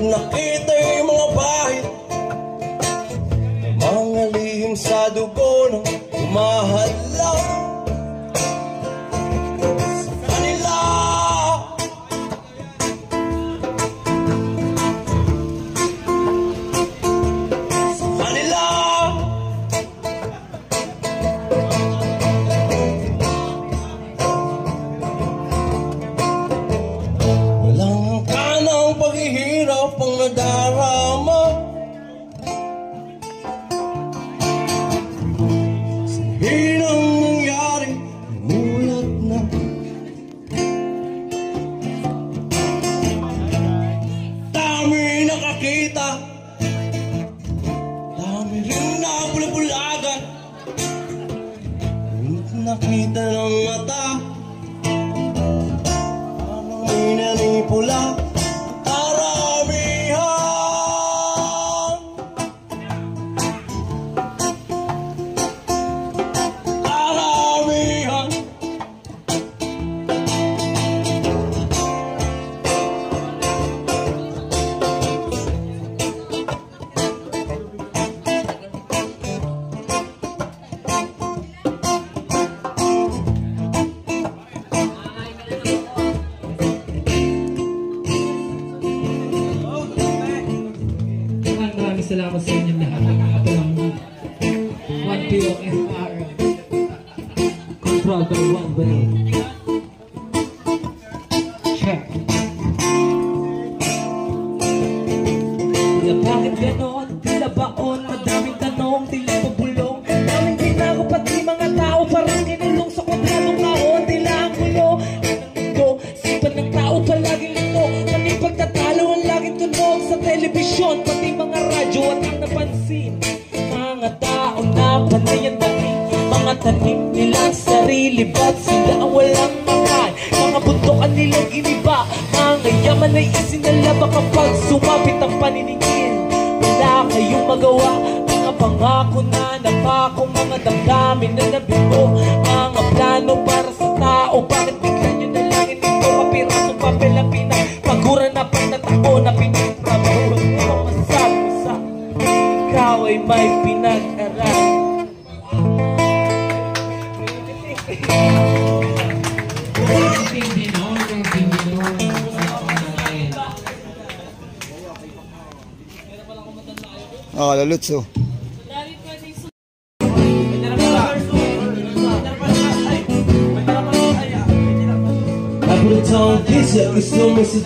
nakita yung mga bahid, mga lihim sa dugo ng umahadlang sa kanila. Sa kanila. Walang kanang paghihirap ang nadarama. Hinang nangyari, mulat na. Dami nakakita, dami rin nabulabulagan. Ngunit nakita ng mata, parang may nanipula. Salamat sa inyo lahat ng mga palamang 1POFR Control by 1 Way. Check. Tila bakit ganon? Tila baon? Madaming tanong, tila pabulong. Daming binago pati mga tao, parang kinulong sa kwadradong naon. Tila ang gulo ng mundo, sipan ng tao palaging lito. Mani pagtatalo ang laging tunog sa telebisyon, pati mga radyo at ang napansin. Mga tao na panay ang dating, mga tanim nilang sarili, ba't sila ang walang mahal? Mga buntokan nilang iniba, mga yaman ay isinalaba kapag sumapit ang paniningin. Wala kayong magawa, mga pangako na napako, mga damdamin na nabigo, mga plano para sa tao. Bakit bigla nyo na lang ito kapirasong papel na pinagpagura na pagtatako na pinagtrabaho? Masabi mo sa ikaw ay may pinag-aral. Lalutso. Brutal, gusto mo sa